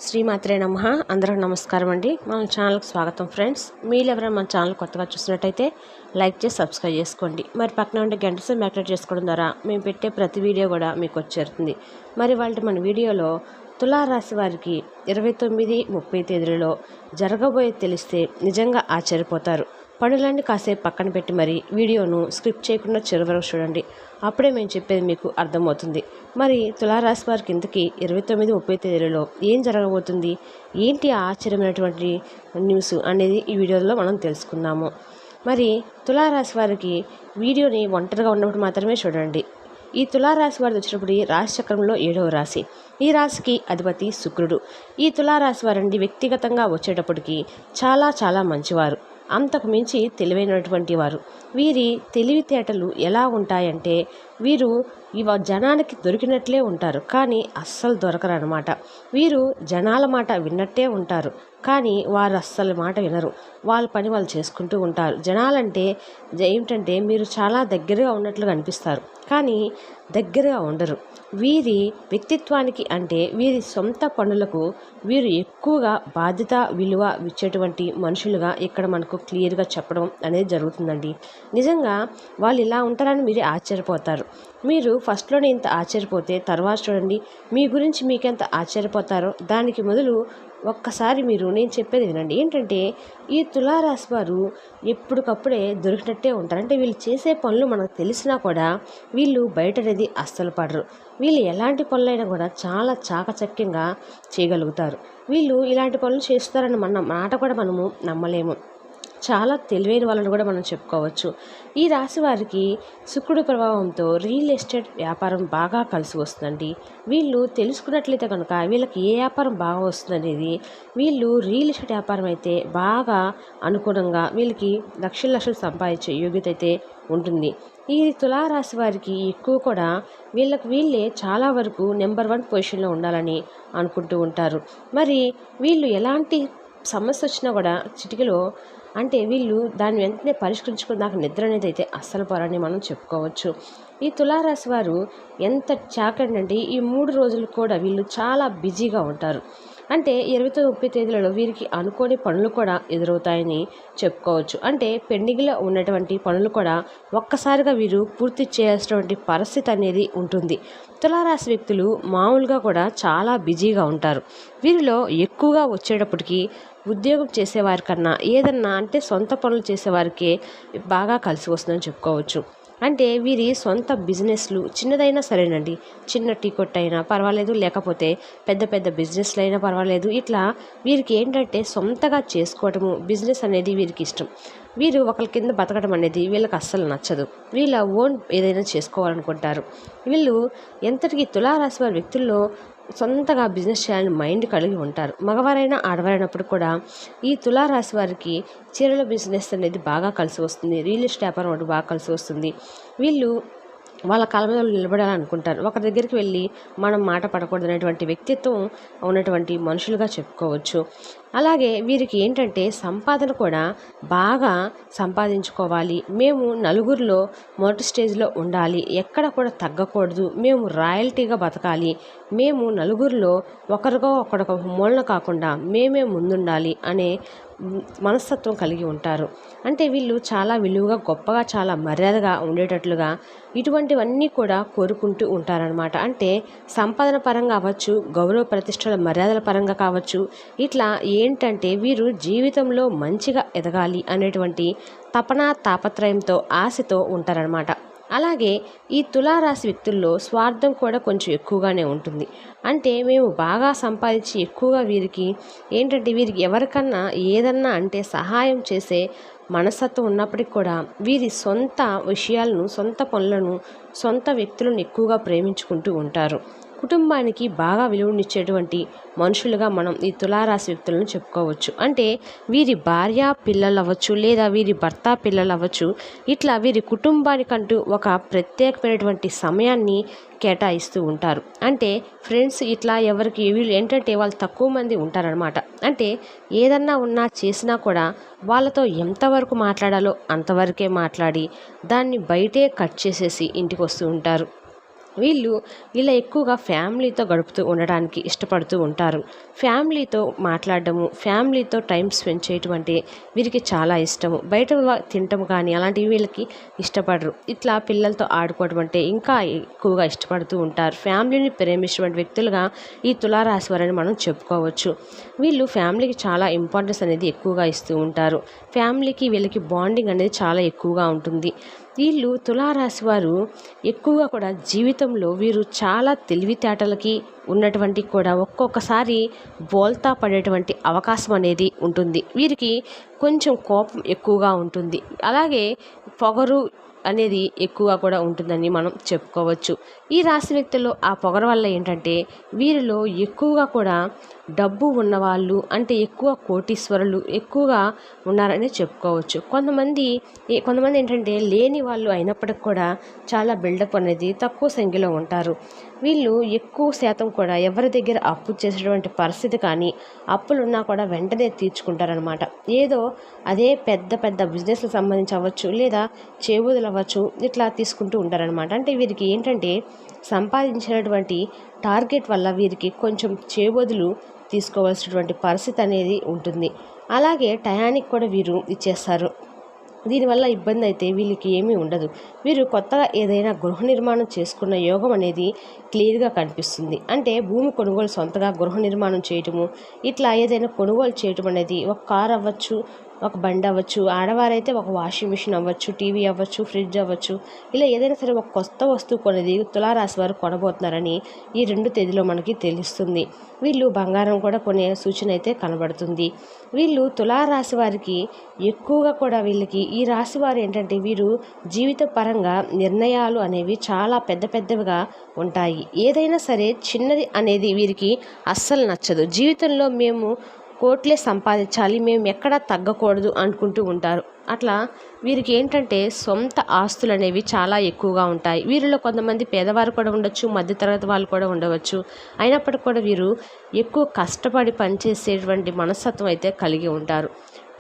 శ్రీమాత్రే నమః. అందరికి నమస్కారం అండి. మన ఛానల్కి స్వాగతం ఫ్రెండ్స్. మీరు ఎవరైనా మన ఛానల్ కొత్తగా చూసినట్టయితే లైక్ చేసి సబ్స్క్రైబ్ చేసుకోండి. మరి పక్కన ఉండే గంట సేపు యాక్టివేట్ చేసుకోవడం ద్వారా మేము పెట్టే ప్రతి వీడియో కూడా మీకు వచ్చేస్తుంది. మరి మన వీడియోలో తులారాశి వారికి 29-30 తేదీలలో జరగబోయే తెలిస్తే నిజంగా ఆశ్చర్యపోతారు. పనులన్నీ కాసేపు పక్కన పెట్టి మరి వీడియోను స్క్రిప్ట్ చేయకుండా చివరి వరకు చూడండి. అప్పుడే మేము చెప్పేది మీకు అర్థమవుతుంది. మరి తులారాశి వారికి ఇంతకీ 29-30 తేదీలలో ఏం జరగబోతుంది, ఏంటి ఆశ్చర్యమైనటువంటి న్యూస్ అనేది ఈ వీడియోలో మనం తెలుసుకుందాము. మరి తులారాశి వారికి వీడియోని ఒంటరిగా ఉన్నప్పుడు మాత్రమే చూడండి. ఈ తులారాశి వారిది వచ్చినప్పుడు రాశి చక్రంలో 7వ రాశి. ఈ రాశికి అధిపతి శుక్రుడు. ఈ తులారాశి వారండి వ్యక్తిగతంగా వచ్చేటప్పటికి చాలా మంచివారు, అంతకు మించి తెలివైనటువంటి వారు. వీరి తెలివితేటలు ఎలా ఉంటాయంటే వీరు జనానికి దొరికినట్లే ఉంటారు, కానీ అస్సలు దొరకరు అనమాట. వీరు జనాల మాట విన్నట్టే ఉంటారు, కానీ వారు అస్సలు మాట వినరు. వాళ్ళ పని వాళ్ళు చేసుకుంటూ ఉంటారు. జనాలంటే ఏమిటంటే మీరు చాలా దగ్గరగా ఉన్నట్లుగా అనిపిస్తారు, కానీ దగ్గరగా ఉండరు. వీరి వ్యక్తిత్వానికి అంటే వీరి సొంత పనులకు వీరు ఎక్కువగా బాధ్యత విలువ ఇచ్చేటువంటి మనుషులుగా ఇక్కడ మనకు క్లియర్గా చెప్పడం అనేది జరుగుతుందండి. నిజంగా వాళ్ళు ఇలా ఉంటారని మీరే ఆశ్చర్యపోతారు. మీరు ఫస్ట్లోనే ఇంత ఆశ్చర్యపోతే తర్వాత చూడండి మీ గురించి మీకెంత ఆశ్చర్యపోతారో. దానికి మొదలు ఒక్కసారి నేను చెప్పేది వినండి. ఏంటంటే ఈ తులారాశి వారు ఎప్పటికప్పుడే దొరికినట్టే ఉంటారు. అంటే వీళ్ళు చేసే పనులు మనకు తెలిసినా కూడా వీళ్ళు బయట అనేది అస్సలు పడరు. వీళ్ళు ఎలాంటి పనులైనా కూడా చాలా చాకచక్యంగా చేయగలుగుతారు. వీళ్ళు ఇలాంటి పనులు చేస్తారని మాట కూడా మనము నమ్మలేము. చాలా తెలివైన వాళ్ళని కూడా మనం చెప్పుకోవచ్చు. ఈ రాశి వారికి శుక్రుడి ప్రభావంతో రియల్ ఎస్టేట్ వ్యాపారం బాగా కలిసి వస్తుందండి. వీళ్ళు తెలుసుకున్నట్లయితే కనుక వీళ్ళకి ఏ వ్యాపారం బాగా వస్తుందనేది, వీళ్ళు రియల్ ఎస్టేట్ వ్యాపారం అయితే బాగా అనుగుణంగా వీళ్ళకి లక్షలు సంపాదించే యోగ్యత అయితే ఉంటుంది. ఈ తులారాశి వారికి ఎక్కువ కూడా వీళ్ళే చాలా వరకు నెంబర్ 1 పొజిషన్లో ఉండాలని అనుకుంటూ ఉంటారు. మరి వీళ్ళు ఎలాంటి సమస్య వచ్చినా కూడా చిటికలో అంటే వీళ్ళు దాన్ని వెంటనే పరిష్కరించుకుని నాకు నిద్ర అనేది అయితే అస్సలు పోరని మనం చెప్పుకోవచ్చు. ఈ తులారాశి వారు ఎంత చాకండి, ఈ 3 రోజులు కూడా వీళ్ళు చాలా బిజీగా ఉంటారు. అంటే 29-30 తేదీలలో వీరికి అనుకోని పనులు కూడా ఎదురవుతాయని చెప్పుకోవచ్చు. అంటే పెండింగ్లో ఉన్నటువంటి పనులు కూడా ఒక్కసారిగా వీరు పూర్తి చేయాల్సినటువంటి పరిస్థితి అనేది ఉంటుంది. తులారాశి వ్యక్తులు మామూలుగా కూడా చాలా బిజీగా ఉంటారు. వీరిలో ఎక్కువగా వచ్చేటప్పటికి ఉద్యోగం చేసేవారి కన్నా ఏదన్నా అంటే సొంత పనులు చేసేవారికే బాగా కలిసి వస్తుందని చెప్పుకోవచ్చు. అంటే వీరి సొంత బిజినెస్లు చిన్నదైనా సరేనండి, చిన్న టీ కొట్టు అయినా పర్వాలేదు, లేకపోతే పెద్ద బిజినెస్లు అయినా పర్వాలేదు. ఇట్లా వీరికి ఏంటంటే సొంతగా చేసుకోవటము బిజినెస్ అనేది వీరికి ఇష్టం. వీరు ఒకరి కింద బతకడం అనేది వీళ్ళకి అస్సలు నచ్చదు. వీళ్ళ ఓన్ ఏదైనా చేసుకోవాలనుకుంటారు. వీళ్ళు ఎంతటికి తులారాశి వారి వ్యక్తుల్లో సొంతగా బిజినెస్ చేయాలని మైండ్ కలిగి ఉంటారు. మగవారైనా ఆడవారైనప్పుడు కూడా ఈ తులారాశి వారికి చీరల బిజినెస్ అనేది బాగా కలిసి వస్తుంది. రియల్ ఎస్టేట్ వ్యాపారం ఒకటి బాగా కలిసి వస్తుంది. వీళ్ళు వాళ్ళ కాళ్ళ మీద నిలబడాలనుకుంటారు. ఒకరి దగ్గరికి వెళ్ళి మనం మాట పడకూడదు అనేటువంటి వ్యక్తిత్వం ఉన్నటువంటి మనుషులుగా చెప్పుకోవచ్చు. అలాగే వీరికి ఏంటంటే సంపాదన కూడా బాగా సంపాదించుకోవాలి. మేము నలుగురిలో మొదటి స్టేజ్లో ఉండాలి, ఎక్కడ కూడా తగ్గకూడదు, మేము రాయల్టీగా బతకాలి, మేము నలుగురిలో ఒకరికొక మూలన కాకుండా మేమే ముందుండాలి అనే మనస్తత్వం కలిగి ఉంటారు. అంటే వీళ్ళు చాలా విలువగా గొప్పగా చాలా మర్యాదగా ఉండేటట్లుగా ఇటువంటివన్నీ కూడా కోరుకుంటూ ఉంటారనమాట. అంటే సంపాదన పరంగా అవ్వచ్చు, గౌరవ ప్రతిష్టల మర్యాదల పరంగా కావచ్చు. ఇట్లా ఏంటంటే వీరు జీవితంలో మంచిగా ఎదగాలి అనేటువంటి తాపత్రయంతో ఆశతో ఉంటారనమాట. అలాగే ఈ తులారాశి వ్యక్తుల్లో స్వార్థం కూడా కొంచెం ఎక్కువగానే ఉంటుంది. అంటే మేము బాగా సంపాదించి ఎక్కువగా వీరికి ఏంటంటే వీరికి ఎవరికన్నా ఏదన్నా అంటే సహాయం చేసే మనస్తత్వం ఉన్నప్పటికీ కూడా వీరి సొంత విషయాలను, సొంత పనులను, సొంత వ్యక్తులను ఎక్కువగా ప్రేమించుకుంటూ ఉంటారు. కుటుంబానికి బాగా విలువనిచ్చేటువంటి మనుషులుగా మనం ఈ తులారాశి వ్యక్తులను చెప్పుకోవచ్చు. అంటే వీరి భార్య పిల్లలు అవ్వచ్చు, లేదా వీరి భర్త పిల్లలు అవ్వచ్చు. ఇట్లా వీరి కుటుంబానికంటూ ఒక ప్రత్యేకమైనటువంటి సమయాన్ని కేటాయిస్తూ ఉంటారు. అంటే ఫ్రెండ్స్ ఇట్లా ఎవరికి వీళ్ళు ఏంటంటే వాళ్ళు తక్కువ మంది ఉంటారనమాట. అంటే ఏదన్నా ఉన్నా చేసినా కూడా వాళ్ళతో ఎంతవరకు మాట్లాడాలో అంతవరకే మాట్లాడి దాన్ని బయటే కట్ చేసేసి ఇంటికి వస్తూ ఉంటారు. వీళ్ళు ఇలా ఎక్కువగా ఫ్యామిలీతో గడుపుతూ ఉండడానికి ఇష్టపడుతూ ఉంటారు. ఫ్యామిలీతో మాట్లాడడము, ఫ్యామిలీతో టైం స్పెండ్ చేయటం అంటే వీరికి చాలా ఇష్టము. బయట తినటం కానీ అలాంటివి వీళ్ళకి ఇష్టపడరు. ఇట్లా పిల్లలతో ఆడుకోవడం అంటే ఇంకా ఎక్కువగా ఇష్టపడుతూ ఉంటారు. ఫ్యామిలీని ప్రేమించినటువంటి వ్యక్తులుగా ఈ తులారాశి వారని మనం చెప్పుకోవచ్చు. వీళ్ళు ఫ్యామిలీకి చాలా ఇంపార్టెన్స్ అనేది ఎక్కువగా ఇస్తూ ఉంటారు. ఫ్యామిలీకి వీళ్ళకి బాండింగ్ అనేది చాలా ఎక్కువగా ఉంటుంది. వీళ్ళు తులారాశి వారు ఎక్కువగా కూడా జీవితంలో వీరు చాలా తెలివితేటలకి ఉన్నటువంటి కూడా ఒక్కొక్కసారి బోల్తా పడేటువంటి అవకాశం అనేది ఉంటుంది. వీరికి కొంచెం కోపం ఎక్కువగా ఉంటుంది. అలాగే పొగరు అనేది ఎక్కువగా కూడా ఉంటుందని మనం చెప్పుకోవచ్చు. ఈ రాశి వ్యక్తుల్లో ఆ పొగరు వల్ల ఏంటంటే వీరిలో ఎక్కువగా కూడా డబ్బు ఉన్నవాళ్ళు అంటే ఎక్కువ కోటీశ్వరులు ఎక్కువగా ఉన్నారని చెప్పుకోవచ్చు. కొంతమంది ఏంటంటే లేని వాళ్ళు అయినప్పటికి కూడా చాలా బిల్డప్ అనేది తక్కువ సంఖ్యలో ఉంటారు. వీళ్ళు ఎక్కువ శాతం కూడా ఎవరి దగ్గర అప్పు చేసేటువంటి పరిస్థితి కానీ అప్పులున్నా కూడా వెంటనే తీర్చుకుంటారనమాట. ఏదో అదే పెద్ద పెద్ద బిజినెస్కి సంబంధించి అవ్వచ్చు లేదా చేబూదులు అవ్వచ్చు, ఇట్లా తీసుకుంటూ ఉంటారనమాట. అంటే వీరికి ఏంటంటే సంపాదించినటువంటి టార్గెట్ వల్ల వీరికి కొంచెం చేబదులు తీసుకోవాల్సినటువంటి పరిస్థితి అనేది ఉంటుంది. అలాగే టయానికి కూడా వీరు ఇచ్చేస్తారు. దీనివల్ల ఇబ్బంది అయితే వీళ్ళకి ఏమీ ఉండదు. వీరు కొత్తగా ఏదైనా గృహ నిర్మాణం చేసుకున్న యోగం అనేది క్లియర్గా కనిపిస్తుంది. అంటే భూమి కొనుగోలు సొంతగా గృహ నిర్మాణం చేయటము, ఇట్లా ఏదైనా కొనుగోలు చేయటం అనేది ఒక కార్ అవ్వచ్చు, ఒక బండి అవ్వచ్చు, ఆడవారైతే ఒక వాషింగ్ మిషన్ అవ్వచ్చు, టీవీ అవ్వచ్చు, ఫ్రిడ్జ్ అవ్వచ్చు, ఇలా ఏదైనా సరే ఒక కొత్త వస్తువు కొనేది తులారాశి వారు కొనబోతున్నారని ఈ 2 తేదీలో మనకి తెలుస్తుంది. వీళ్ళు బంగారం కూడా కొనే సూచన అయితే కనబడుతుంది. వీళ్ళు తులారాశి వారికి ఎక్కువగా కూడా వీళ్ళకి ఈ రాశి వారు ఏంటంటే వీరు జీవిత పరంగా నిర్ణయాలు అనేవి చాలా పెద్ద పెద్దవిగా ఉంటాయి. ఏదైనా సరే చిన్నది అనేది వీరికి అస్సలు నచ్చదు. జీవితంలో మేము కోట్లే సంపాదించాలి, మేము ఎక్కడా తగ్గకూడదు అనుకుంటూ ఉంటారు. అట్లా వీరికి ఏంటంటే సొంత ఆస్తులు అనేవి చాలా ఎక్కువగా ఉంటాయి. వీరిలో కొంతమంది పేదవారు కూడా ఉండొచ్చు, మధ్యతరగతి వాళ్ళు కూడా ఉండవచ్చు. అయినప్పటికీ కూడా వీరు ఎక్కువ కష్టపడి పనిచేసేటువంటి మనస్తత్వం అయితే కలిగి ఉంటారు.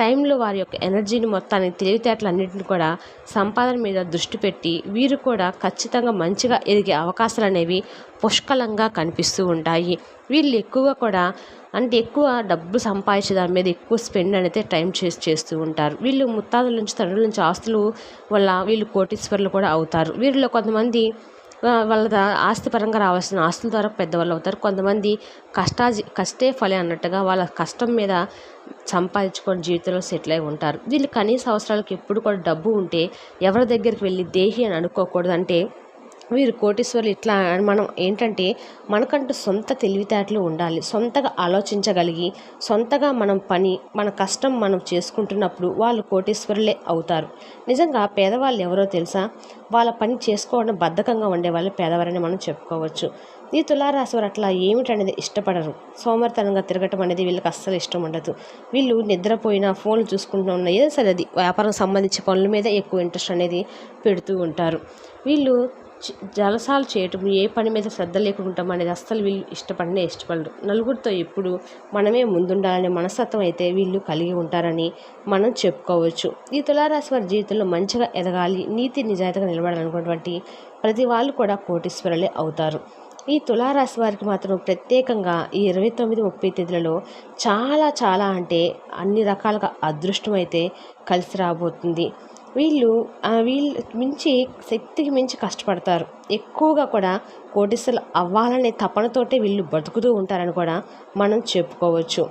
టైంలో వారి యొక్క ఎనర్జీని మొత్తాన్ని తెలివితేటలన్నింటిని కూడా సంపాదన మీద దృష్టి పెట్టి వీరు కూడా ఖచ్చితంగా మంచిగా ఎదిగే అవకాశాలు అనేవి పుష్కలంగా కనిపిస్తూ ఉంటాయి. వీళ్ళు ఎక్కువగా కూడా అంటే ఎక్కువ డబ్బు సంపాదించే దాని మీద ఎక్కువ స్పెండ్ అనేది టైం చేస్తూ ఉంటారు. వీళ్ళు ముత్తాతల నుంచి తండ్రుల నుంచి ఆస్తులు వల్ల వీళ్ళు కోటీశ్వరులు కూడా అవుతారు. వీరిలో కొంతమంది వాళ్ళ ఆస్తి పరంగా రావాల్సిన ఆస్తుల ద్వారా పెద్దవాళ్ళు అవుతారు. కొంతమంది కష్టే ఫలే అన్నట్టుగా వాళ్ళ కష్టం మీద సంపాదించుకొని జీవితంలో సెటిల్ అయి ఉంటారు. వీళ్ళు కనీస అవసరాలకు ఎప్పుడు కూడా డబ్బు ఉంటే ఎవరి దగ్గరికి వెళ్ళి దేహి అని అనుకోకూడదు. అంటే వీరు కోటీశ్వరులు ఇట్లా మనం ఏంటంటే మనకంటూ సొంత తెలివితేటలు ఉండాలి. సొంతగా ఆలోచించగలిగి సొంతగా మన కష్టం మనం చేసుకుంటున్నప్పుడు వాళ్ళు కోటీశ్వరులే అవుతారు. నిజంగా పేదవాళ్ళు ఎవరో తెలుసా? వాళ్ళ పని చేసుకోవడం బద్ధకంగా ఉండే వాళ్ళు పేదవారని మనం చెప్పుకోవచ్చు. ఈ తులారాశి వారు అట్లా ఏమిటనేది ఇష్టపడరు. సోమరితనంగా తిరగటం అనేది వీళ్ళకి అస్సలు ఇష్టం ఉండదు. వీళ్ళు నిద్రపోయినా ఫోన్లు చూసుకుంటూ ఉన్న ఏదో సరే అది వ్యాపారం సంబంధించి పనుల మీద ఎక్కువ ఇంట్రెస్ట్ అనేది పెడుతూ ఉంటారు. వీళ్ళు జలసాలు చేయటం, ఏ పని మీద శ్రద్ధ లేకుండా ఉంటాం అనేది అస్సలు వీళ్ళు ఇష్టపడరు. నలుగురితో ఎప్పుడు మనమే ముందుండాలనే మనస్తత్వం అయితే వీళ్ళు కలిగి ఉంటారని మనం చెప్పుకోవచ్చు. ఈ తులారాశి వారి జీవితంలో మంచిగా ఎదగాలి, నీతి నిజాయితీగా నిలబడాలనుకున్నటువంటి ప్రతి వాళ్ళు కూడా కోటీశ్వరులే అవుతారు. ఈ తులారాశి వారికి మాత్రం ప్రత్యేకంగా ఈ 29-30 తేదీలలో చాలా అంటే అన్ని రకాలుగా అదృష్టం అయితే కలిసి రాబోతుంది. వీళ్ళు శక్తికి మించి కష్టపడతారు. ఎక్కువగా కూడా కోటీశ్వరులు అవ్వాలనే తపనతోటే వీళ్ళు బతుకుతూ ఉంటారని కూడా మనం చెప్పుకోవచ్చు.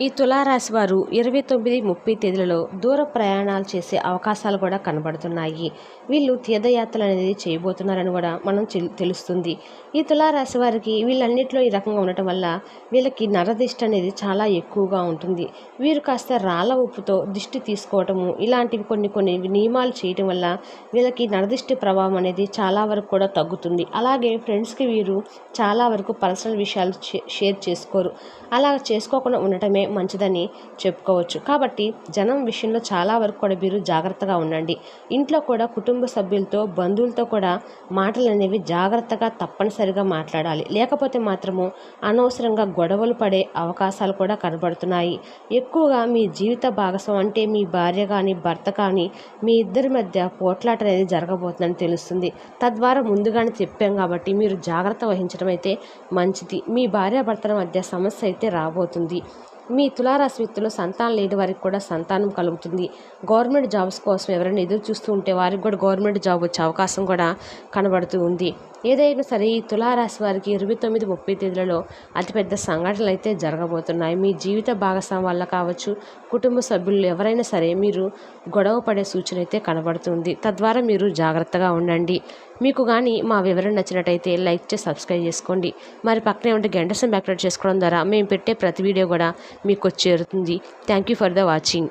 ఈ తులారాశి వారు 29-30 తేదీలలో దూర ప్రయాణాలు చేసే అవకాశాలు కూడా కనబడుతున్నాయి. వీళ్ళు తీర్థయాత్రలు అనేది చేయబోతున్నారని కూడా మనం తెలుస్తుంది. ఈ తులారాశి వారికి వీళ్ళన్నింటిలో ఈ రకంగా ఉండటం వల్ల వీళ్ళకి నరదిష్టి అనేది చాలా ఎక్కువగా ఉంటుంది. వీరు కాస్త రాళ్ళ ఉప్పుతో దిష్టి తీసుకోవటము ఇలాంటివి కొన్ని నియమాలు చేయటం వల్ల వీళ్ళకి నరదిష్టి ప్రభావం అనేది చాలా వరకు కూడా తగ్గుతుంది. అలాగే ఫ్రెండ్స్కి వీరు చాలా వరకు పర్సనల్ విషయాలు షేర్ చేసుకోరు. అలా చేసుకోకుండా ఉండటమే మంచిదని చెప్పుకోవచ్చు. కాబట్టి జనం విషయంలో చాలా వరకు కూడా మీరు జాగ్రత్తగా ఉండండి. ఇంట్లో కూడా కుటుంబ సభ్యులతో బంధువులతో కూడా మాటలు అనేవి జాగ్రత్తగా తప్పనిసరిగా మాట్లాడాలి. లేకపోతే మాత్రము అనవసరంగా గొడవలు పడే అవకాశాలు కూడా కనబడుతున్నాయి. ఎక్కువగా మీ జీవిత భాగస్వామి అంటే మీ భార్య కానీ భర్త కానీ మీ ఇద్దరి మధ్య పోట్లాట అనేది జరగబోతుందని తెలుస్తుంది. తద్వారా ముందుగానే చెప్పాం కాబట్టి మీరు జాగ్రత్త వహించడం అయితే మంచిది. మీ భార్యాభర్తల మధ్య సమస్య అయితే రాబోతుంది. మీ తులారాశి వ్యక్తులు సంతానం లేని వారికి కూడా సంతానం కలుగుతుంది. గవర్నమెంట్ జాబ్స్ కోసం ఎవరైనా ఎదురు చూస్తూ ఉంటే వారికి కూడా గవర్నమెంట్ జాబ్ వచ్చే అవకాశం కూడా కనబడుతూ ఉంది. ఏదైనా సరే ఈ తులారాశి వారికి 29-30 తేదీలలో అతిపెద్ద సంఘటనలు అయితే జరగబోతున్నాయి. మీ జీవిత భాగస్వామి వల్ల కావచ్చు, కుటుంబ సభ్యులు ఎవరైనా సరే మీరు గొడవ పడే సూచన అయితే కనబడుతుంది. తద్వారా మీరు జాగ్రత్తగా ఉండండి. మీకు కానీ మా వివరణ నచ్చినట్టయితే లైక్ చేసి సబ్స్క్రైబ్ చేసుకోండి. మరి పక్కనే ఉంటే గంట సింబల్ యాక్టివేట్ చేసుకోవడం ద్వారా మేము పెట్టే ప్రతి వీడియో కూడా మీకు చేరుతుంది. Thank you for the watching.